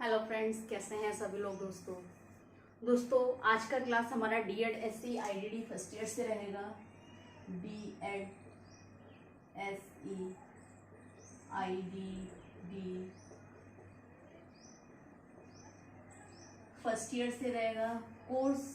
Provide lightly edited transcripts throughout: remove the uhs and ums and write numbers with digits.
Hello friends, कैसे हैं सभी लोग। दोस्तों आज का क्लास हमारा DEd SC IDD first year से रहेगा। DEd SE IDD first year से रहेगा। कोर्स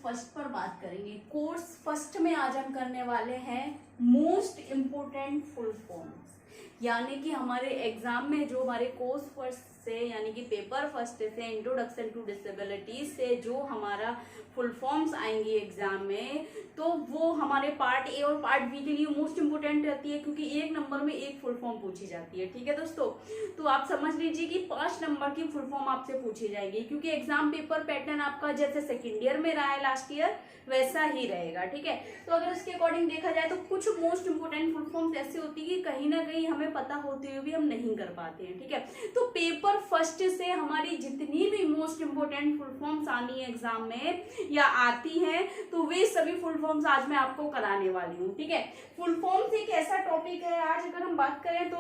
फर्स्ट पर बात करेंगे। कोर्स फर्स्ट में आज हम करने वाले हैं मोस्ट इम्पोर्टेंट फुल फॉर्म्स, यानी कि हमारे एग्जाम में जो हमारे कोर्स फर्स्ट से यानी कि पेपर फर्स्ट से इंट्रोडक्शन टू डिसेबिलिटी से जो हमारा फुल फॉर्म्स आएंगी एग्जाम में, तो वो हमारे पार्ट ए और पार्ट बी के लिए मोस्ट इंपोर्टेंट रहती है, क्योंकि एक नंबर में एक फुल फॉर्म पूछी जाती है। ठीक है दोस्तों, तो आप समझ लीजिए कि 5 नंबर की फुल फॉर्म आपसे पूछी जाएगी, क्योंकि एग्जाम पेपर पैटर्न आपका जैसे सेकेंड ईयर में रहा है लास्ट ईयर, वैसा ही रहेगा। ठीक है, तो अगर इसके अकॉर्डिंग देखा जाए तो कुछ मोस्ट इंपोर्टेंट फुल फॉर्म्स ऐसी होती है कि कहीं ना कहीं हमें पता होते हुए भी हम नहीं कर पाते हैं। ठीक है, तो पेपर फर्स्ट से हमारी जितनी भी मोस्ट इंपोर्टेंट फुल फॉर्म्स आनी है एग्जाम में या आती हैं, तो वे सभी फुल फॉर्म्स आज मैं आपको कराने वाली हूँ। ठीक है, फुल फॉर्म्स एक ऐसा टॉपिक है आज अगर हम बात करें तो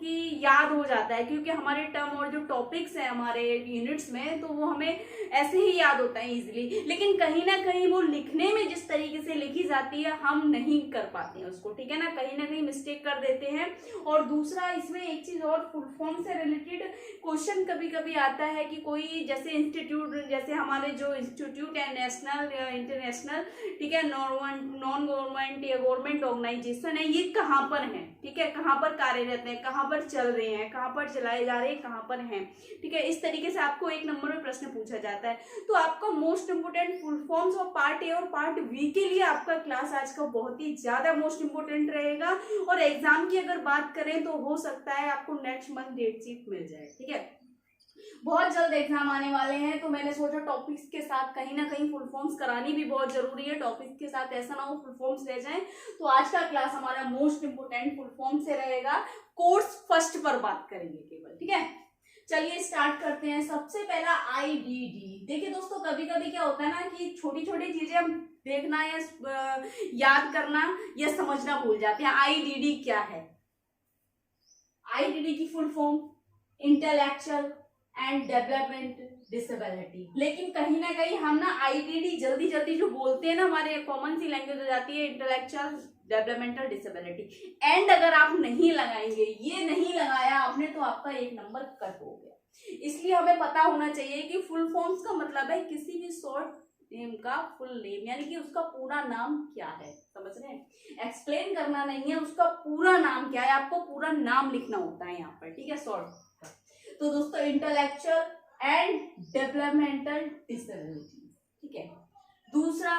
कि याद हो जाता है, क्योंकि हमारे टर्म और जो टॉपिक्स हैं हमारे यूनिट्स में, तो वो हमें ऐसे ही याद होता है इजीली, लेकिन कहीं ना कहीं वो लिखने में जिस तरीके से लिखी जाती है हम नहीं कर पाते हैं उसको। ठीक है ना कहीं मिस्टेक कर देते हैं। और दूसरा इसमें एक चीज और, फुल फॉर्म से रिलेटेड क्वेश्चन कभी कभी आता है कि कोई जैसे इंस्टीट्यूट, जैसे हमारे जो इंस्टीट्यूट है नेशनल या इंटरनेशनल, ठीक है, नॉन गवर्नमेंट या गवर्नमेंट ऑर्गेनाइजेशन है, ये कहाँ पर है, ठीक है, कहाँ पर कार्यरत है, कहाँ पर चल रहे हैं, कहाँ पर चलाए जा रहे हैं, कहाँ पर हैं। ठीक है, इस तरीके से आपको एक नंबर में प्रश्न पूछा जाता है। तो आपका मोस्ट इंपोर्टेंट फुल फॉर्म्स और पार्ट ए और पार्ट बी के लिए आपका क्लास आज का बहुत ही ज्यादा मोस्ट इंपोर्टेंट रहेगा। और एग्जाम की अगर बात करें तो हो सकता है आपको नेक्स्ट मंथ डेट शीट मिल जाए। ठीक है, बहुत जल्द एग्जाम आने वाले हैं, तो मैंने सोचा टॉपिक्स के साथ कहीं ना कहीं फुल फॉर्म्स करानी भी बहुत जरूरी है। टॉपिक्स के साथ ऐसा ना हो फुल फॉर्म्स रह जाएं, तो आज का क्लास हमारा मोस्ट इंपोर्टेंट फुल फॉर्म से रहेगा। कोर्स फर्स्ट पर बात करेंगे केवल। ठीक है, चलिए स्टार्ट करते हैं। सबसे पहला आईडीडी। देखिए दोस्तों, कभी कभी क्या होता है ना कि छोटी छोटी चीजें हम देखना या याद करना या समझना भूल जाते हैं। आईडीडी क्या है? आईडीडी की full form intellectual and development disability. लेकिन कहीं ना कहीं हम ना आईडीडी जल्दी जल्दी जो बोलते हैं ना, हमारे कॉमन सी लैंग्वेज हो जाती है इंटेलेक्चुअल डेवलपमेंटल डिसेबिलिटी। एंड अगर आप नहीं लगाएंगे, ये नहीं लगाया आपने, तो आपका एक नंबर कट हो गया। इसलिए हमें पता होना चाहिए कि फुल फॉर्म्स का मतलब है किसी भी शॉर्ट नेम का फुल नेम, यानी कि उसका पूरा नाम क्या है। समझ रहे हैं? एक्सप्लेन करना नहीं है, उसका पूरा नाम क्या है, आपको पूरा नाम लिखना होता है यहाँ पर। ठीक है, शॉर्ट। तो दोस्तों इंटेलेक्चुअल एंड डेवलपमेंटल डिसेबिलिटी। ठीक है, दूसरा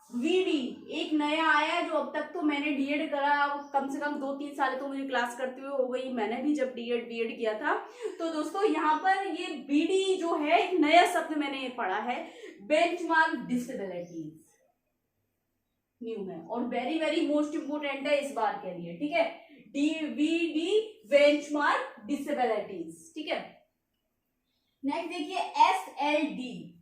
वीडी एक नया आया है, जो अब तक तो मैंने डीएड करा, कम से कम 2-3 साल तो मुझे क्लास करते हुए हो गई, मैंने भी जब डीएड किया था। तो दोस्तों यहाँ पर ये बीडी जो है एक नया शब्द मैंने पढ़ा है, बेंचमार्क डिसेबिलिटीज न्यू है और वेरी वेरी मोस्ट इंपोर्टेंट है इस बार के लिए। ठीक है, डीवीडी बेंचमार्क डिसेबिलिटीज। ठीक है, नेक्स्ट देखिए एसएलडी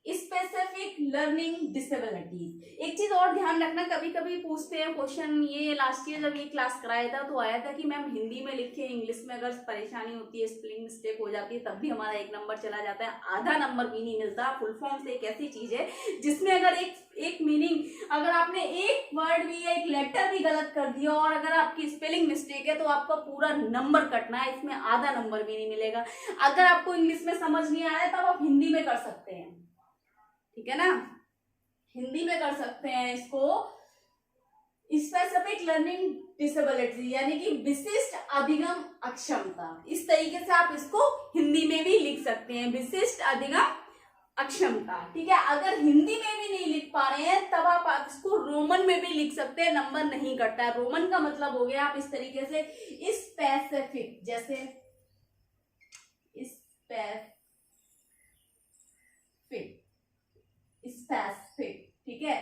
स्पेसिफिक लर्निंग डिसेबिलिटीज। एक चीज और ध्यान रखना, कभी कभी पूछते हैं क्वेश्चन, ये लास्ट ईयर जब ये क्लास कराया था तो आया था कि मैम हिंदी में लिखे, इंग्लिश में अगर परेशानी होती है, स्पेलिंग मिस्टेक हो जाती है, तब भी हमारा एक नंबर चला जाता है, आधा नंबर भी नहीं मिलता। फुल फॉर्म से एक ऐसी चीज है जिसमें अगर एक मीनिंग, अगर आपने एक वर्ड भी या एक लेटर भी गलत कर दिया और अगर आपकी स्पेलिंग मिस्टेक है, तो आपका पूरा नंबर कटना है, इसमें आधा नंबर भी नहीं मिलेगा। अगर आपको इंग्लिश में समझ नहीं आया तब आप हिंदी में कर सकते हैं। ठीक है ना, हिंदी में कर सकते हैं इसको। स्पेसिफिक लर्निंग डिसेबिलिटी यानी कि विशिष्ट अधिगम अक्षमता, इस तरीके से आप इसको हिंदी में भी लिख सकते हैं, विशिष्ट अधिगम अक्षमता। ठीक है, अगर हिंदी में भी नहीं लिख पा रहे हैं तब आप इसको रोमन में भी लिख सकते हैं, नंबर नहीं कटता है। रोमन का मतलब हो गया आप इस तरीके से स्पेसिफिक, जैसे स्पेसिफिक, ठीक है,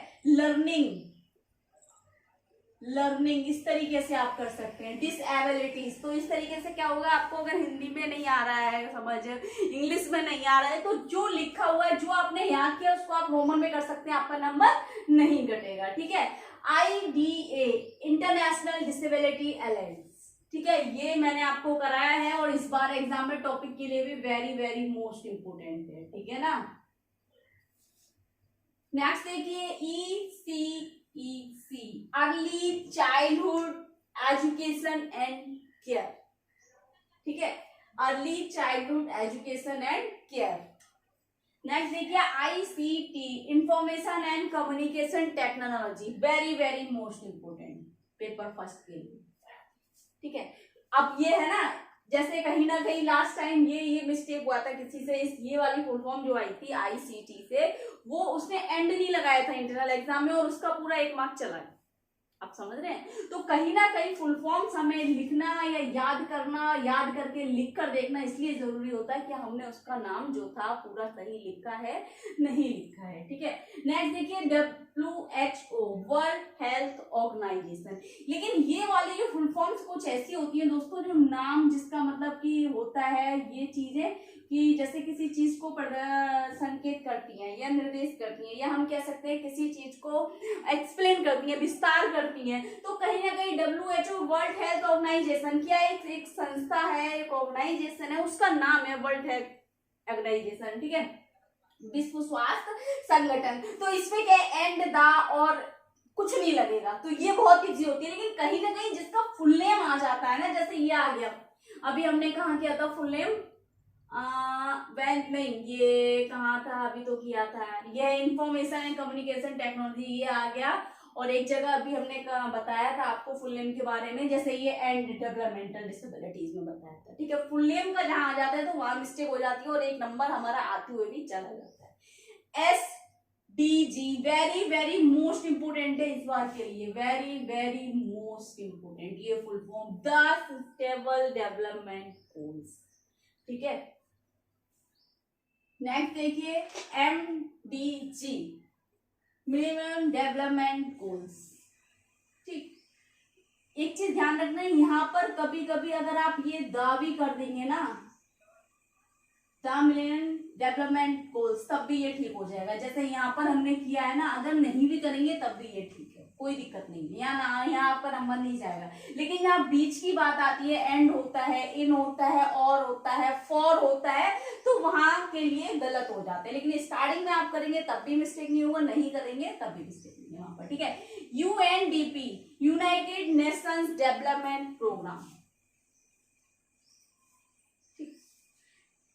लर्निंग इस तरीके से आप कर सकते हैं। डिसेबिलिटीज, तो इस तरीके से क्या होगा, आपको अगर हिंदी में नहीं आ रहा है समझ, इंग्लिश में नहीं आ रहा है, तो जो लिखा हुआ है, जो आपने याद किया, उसको आप रोमन में कर सकते हैं, आपका नंबर नहीं घटेगा। ठीक है, IDA इंटरनेशनल डिसेबिलिटी अलायंस, ठीक है, ये मैंने आपको कराया है और इस बार एग्जाम में टॉपिक के लिए भी वेरी वेरी मोस्ट इंपोर्टेंट है, ठीक है ना। नेक्स्ट देखिए ECEC, early childhood education and care, ठीक है, early childhood education and care. Next देखिए ICT, information and communication technology, very very most important paper first के लिए, ठीक है। अब ये है ना, जैसे कहीं ना कहीं लास्ट टाइम ये मिस्टेक हुआ था किसी से, इस ये वाली फुल फॉर्म जो आई थी ICT से, वो उसने एंड नहीं लगाया था इंटरनल एग्जाम में और उसका पूरा 1 मार्क चला गया। आप समझ रहे हैं, तो कहीं ना कहीं फुल फॉर्म्स हमें लिखना या याद करना, याद करके लिख कर देखना इसलिए जरूरी होता है कि हमने उसका नाम जो था पूरा सही लिखा है नहीं लिखा है, ठीक है। नेक्स्ट देखिए WHO, वर्ल्ड हेल्थ ऑर्गेनाइजेशन। लेकिन ये वाली जो फुल फॉर्म्स कुछ ऐसी होती है दोस्तों, जो नाम जिसका मतलब कि होता है ये चीजें कि जैसे किसी चीज को संकेत करती हैं या निर्देश करती हैं, या हम कह सकते हैं किसी चीज को एक्सप्लेन करती हैं, विस्तार करती हैं। तो कहीं ना कहीं WHO, वर्ल्ड हेल्थ ऑर्गेनाइजेशन, क्या एक संस्था है, एक ऑर्गेनाइजेशन है, उसका नाम है वर्ल्ड हेल्थ ऑर्गेनाइजेशन, ठीक है, विश्व स्वास्थ्य संगठन। तो इसमें क्या एंड द और कुछ नहीं लगेगा, तो ये बहुत इजी होती है। लेकिन कहीं ना कहीं जिसका फुल नेम आ जाता है ना, जैसे ये आ गया, अभी हमने कहा किया था फुल नेम, नहीं ये कहाँ था, अभी तो किया था, ये इंफॉर्मेशन एंड कम्युनिकेशन टेक्नोलॉजी, ये आ गया। और एक जगह अभी हमने बताया था आपको फुल नेम के बारे में, जैसे ये एंड डेवलपमेंटल डिसेबिलिटीज में बताया था, ठीक है। फुल नेम का जहां आ जाता है तो वहां मिस्टेक हो जाती है और 1 नंबर हमारा आते हुए भी चला जाता है। SDG, very very most important है इस बार के लिए, वेरी वेरी मोस्ट इंपोर्टेंट, ये full form the sustainable development goals, ठीक है। नेक्स्ट देखिए MDG, मिनिमम डेवलपमेंट गोल्स, ठीक। एक चीज ध्यान रखना है, यहां पर कभी कभी अगर आप ये दावी कर देंगे ना, द मिलियन डेवलपमेंट गोल्स, तब भी ये ठीक हो जाएगा। जैसे यहाँ पर हमने किया है ना, अगर नहीं भी करेंगे तब भी ये ठीक है, कोई दिक्कत नहीं है, यहाँ पर नंबर नहीं जाएगा। लेकिन यहाँ बीच की बात आती है, एंड होता है, इन होता है, और होता है, फॉर होता है, तो वहां के लिए गलत हो जाते हैं। लेकिन स्टार्टिंग में आप करेंगे तब भी मिस्टेक नहीं होगा, नहीं करेंगे तब भी मिस्टेक नहीं है वहां पर, ठीक है। UNDP, United Nations Development Programme,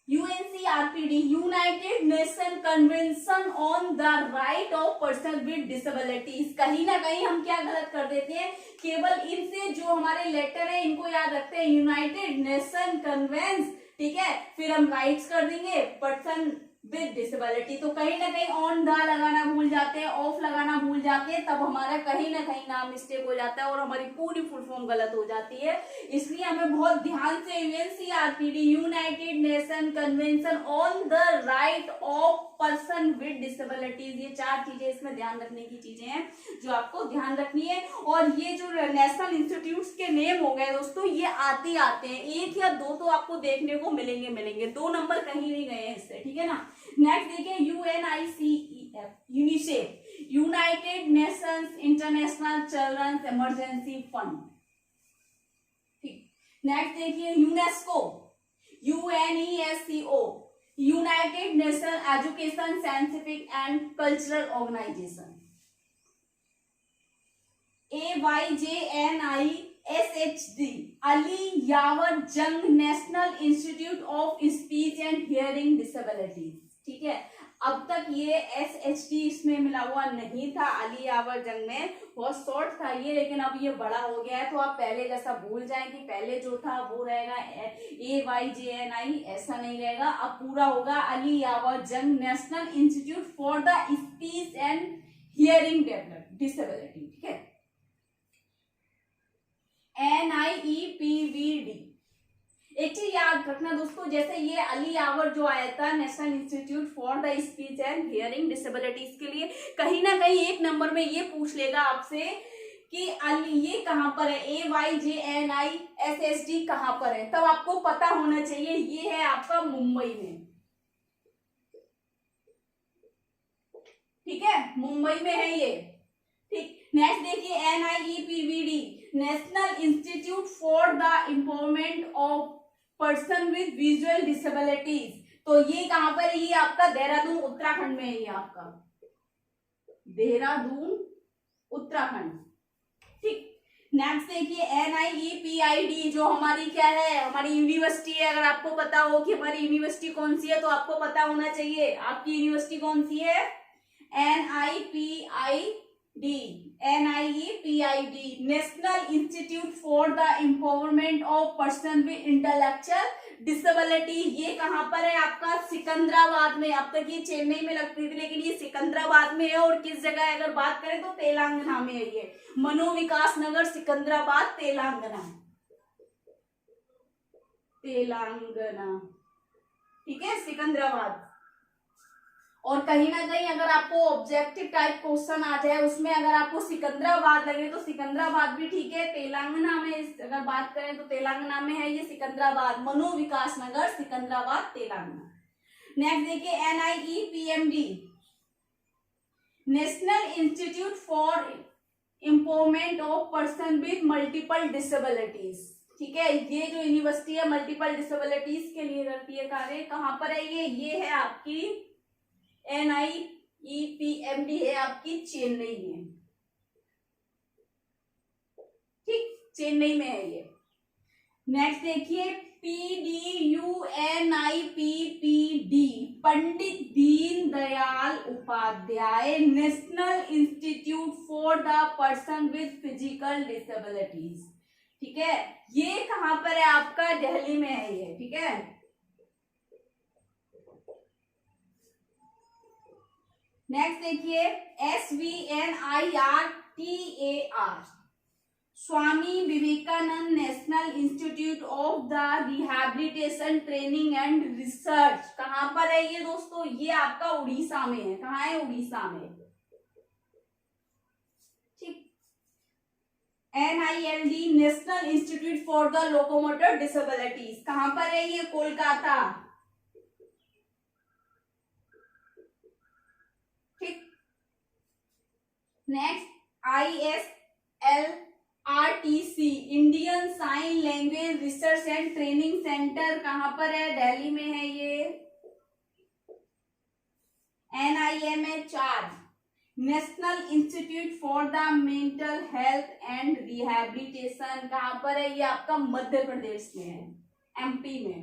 UNCRPD, United Nation Convention on the Right of Person with Disabilities. कहीं ना कहीं हम क्या गलत कर देते हैं, केवल इनसे जो हमारे लेटर है इनको याद रखते हैं, यूनाइटेड नेशन कन्वेंस, ठीक है, फिर हम राइट्स कर देंगे पर्सन विद डिसेबिलिटी। तो कहीं ना कहीं ऑन द लगाना भूल जाते हैं, ऑफ लगाना भूल जाते हैं, तब हमारा कहीं ना कहीं नाम मिस्टेक हो जाता है और हमारी पूरी फुल फॉर्म गलत हो जाती है। इसलिए हमें बहुत ध्यान से UNCRPD, United Nation Convention on the Right of Person with disabilities, ये 4 चीजें इसमें ध्यान रखने की चीजें हैं जो आपको ध्यान रखनी है। और ये जो नेशनल इंस्टीट्यूट्स के नेम हो गए दोस्तों, ये आते आते हैं, 1 या 2 तो आपको देखने को मिलेंगे, 2 नंबर कहीं नहीं गए हैं इससे, ठीक है ना। नेक्स्ट देखिए UNICEF, UNICEF, United Nations international children's emergency fund, ठीक। नेक्स्ट देखिए UNESCO, UNESCO, United nation education scientific and cultural organisation. AYJNISHD, Ali यावर जंग national Institute of speech and hearing disabilities, ठीक है। अब तक ये SHD इसमें मिला हुआ नहीं था, अली यावर जंग में बहुत शॉर्ट था ये, लेकिन अब ये बड़ा हो गया है, तो आप पहले जैसा भूल जाएं कि पहले जो था वो रहेगा AYJNI, ऐसा नहीं रहेगा, अब पूरा होगा अली यावर जंग national Institute for the speech and hearing disability, ठीक है, NIEPVD। एक चीज याद रखना दोस्तों, जैसे ये अली यावर जो आया था national Institute for the speech and hearing disabilities के लिए, कहीं ना कहीं 1 नंबर में ये पूछ लेगा आपसे कि अली ये कहां पर है, AYJNISHD कहां पर है, तब आपको पता होना चाहिए ये है आपका मुंबई में, ठीक है, मुंबई में है ये, ठीक। नेक्स्ट देखिए NIEPVD, national Institute for the empowerment of Person with visual disabilities. तो ये कहां पर है? ये आपका देहरादून उत्तराखंड में है, ये आपका देहरादून उत्तराखंड। ठीक, नेक्स्ट देखिए NIEPID जो हमारी क्या है, हमारी यूनिवर्सिटी है। अगर आपको पता हो कि हमारी यूनिवर्सिटी कौन सी है तो आपको पता होना चाहिए आपकी यूनिवर्सिटी कौन सी है। NIEPID national Institute for the empowerment of Person with intellectual disability. ये कहां पर है? आपका सिकंदराबाद में। अब तक ये चेन्नई में लगती थी लेकिन ये सिकंदराबाद में है। और किस जगह है अगर बात करें तो तेलंगाना में है। ये मनोविकास नगर सिकंदराबाद तेलंगाना, तेलंगाना। ठीक है, सिकंदराबाद। और कहीं ना कहीं अगर आपको ऑब्जेक्टिव टाइप क्वेश्चन आ जाए उसमें अगर आपको सिकंदराबाद लगे तो सिकंदराबाद भी ठीक है। तेलंगाना में अगर बात करें तो तेलंगाना में है ये सिकंदराबाद, मनोविकास नगर सिकंदराबाद तेलंगाना। नेक्स्ट देखिए NIEPMD national Institute for empowerment of Person with multiple disabilities. ठीक है, ये जो यूनिवर्सिटी है मल्टीपल डिसेबिलिटीज के लिए करती है कार्य। कहां पर है ये है आपकी NIEPMD है आपकी चेन्नई में। ठीक, चेन्नई में है ये। नेक्स्ट देखिए PDUNIPPD Pandit Deendayal Upadhyaya National Institute for the Person with Physical Disabilities. ठीक है, ये कहां पर है? आपका दिल्ली में है ये। ठीक है, नेक्स्ट देखिए SVNIRTAR Swami Vivekanand National Institute of the Rehabilitation Training and Research. कहां पर है ये दोस्तों? ये आपका उड़ीसा में है। कहां है? उड़ीसा में। ठीक, NILD National Institute for the Locomotor Disabilities कहां पर है ये? Kolkata. Next ISLRTC Indian Sign Language Research and Training Centre कहां पर है? दिल्ली में है ये। NIMH National Institute for the Mental Health and Rehabilitation कहां पर है? ये आपका मध्य प्रदेश में है, MP में।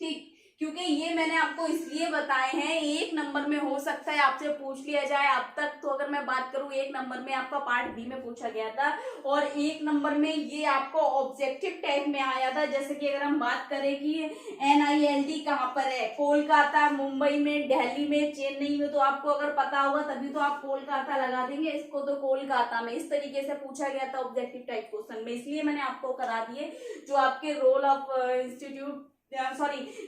ठीक, क्योंकि ये मैंने आपको इसलिए बताए हैं, एक नंबर में हो सकता है आपसे पूछ लिया जाए। अब तक तो अगर मैं बात करूं एक नंबर में आपका पार्ट बी में पूछा गया था और एक नंबर में ये आपको ऑब्जेक्टिव टाइप में आया था। जैसे कि अगर हम बात करें कि NILD कहां पर है? कोलकाता, मुंबई में, दिल्ली में, चेन्नई में। तो आपको अगर पता होगा तभी तो आप कोलकाता लगा देंगे, इसको तो कोलकाता में। इस तरीके से पूछा गया था ऑब्जेक्टिव टाइप क्वेश्चन में, इसलिए मैंने आपको करा दिए। जो आपके role of institute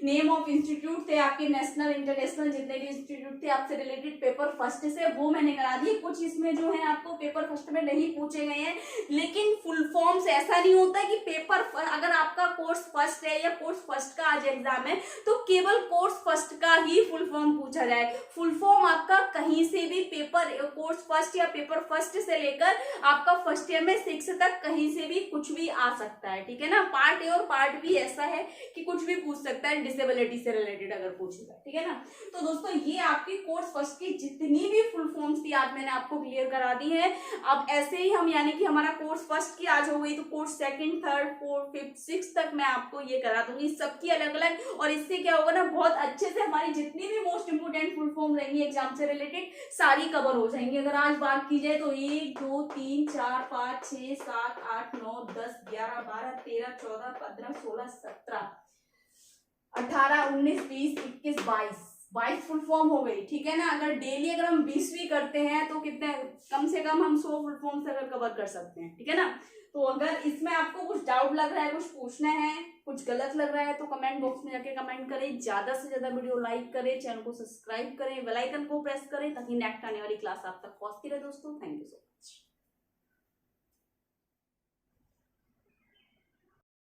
name of institute थे आपके, नेशनल इंटरनेशनल जितने भी इंस्टीट्यूट थे आपसे रिलेटेड पेपर फर्स्ट से, वो मैंने करा दिए। कुछ इसमें जो है आपको पेपर फर्स्ट में नहीं पूछे गए हैं, लेकिन फुल फॉर्म से ऐसा नहीं होता कि पेपर अगर आपका कोर्स फर्स्ट है या कोर्स फर्स्ट का आज एग्जाम है तो केवल कोर्स फर्स्ट का ही फुल फॉर्म पूछा जाए। फुल फॉर्म आपका कहीं से भी पेपर कोर्स फर्स्ट या पेपर फर्स्ट से लेकर आपका फर्स्ट ईयर में 6 तक कहीं से भी कुछ भी आ सकता है। ठीक है ना, पार्ट ए और पार्ट बी ऐसा है कि कुछ भी पूछ सकता है डिसेबिलिटी से रिलेटेड अगर पूछेगा। ठीक है ना, तो दोस्तों ये आपकी कोर्स फर्स्ट की जितनी भी फुल फॉर्म्स थी आज मैंने आपको क्लियर करा दी है। अब ऐसे ही हम यानी कि हमारा कोर्स फर्स्ट की आज हो गई तो course second, third, fourth, fifth, six तक मैं आपको ये करा दूंगी, सबकी अलग अलग। और इससे क्या होगा ना, बहुत अच्छे से हमारी जितनी भी मोस्ट इंपोर्टेंट फुल फॉर्म रहेंगी एग्जाम से रिलेटेड सारी कवर हो जाएंगी। अगर आज बात की जाए तो 1 2 3 4 5 6 7 8 9 10 11 12 13 14 15 16 17 18 19 20 21 22 फुल फॉर्म हो गई। ठीक है ना, अगर डेली अगर हम 20 भी करते हैं तो कितने कम से कम हम 100 फुल फॉर्म से अगर कवर कर सकते हैं। ठीक है ना, तो अगर इसमें आपको कुछ डाउट लग रहा है, कुछ पूछना है, कुछ गलत लग रहा है तो कमेंट बॉक्स में जाके कमेंट करें। ज्यादा से ज्यादा वीडियो लाइक करें, चैनल को सब्सक्राइब करें, बेल आइकन को प्रेस करें ताकि नेक्स्ट आने वाली क्लास आप तक पहुंचती रहे। दोस्तों थैंक यू सो मच।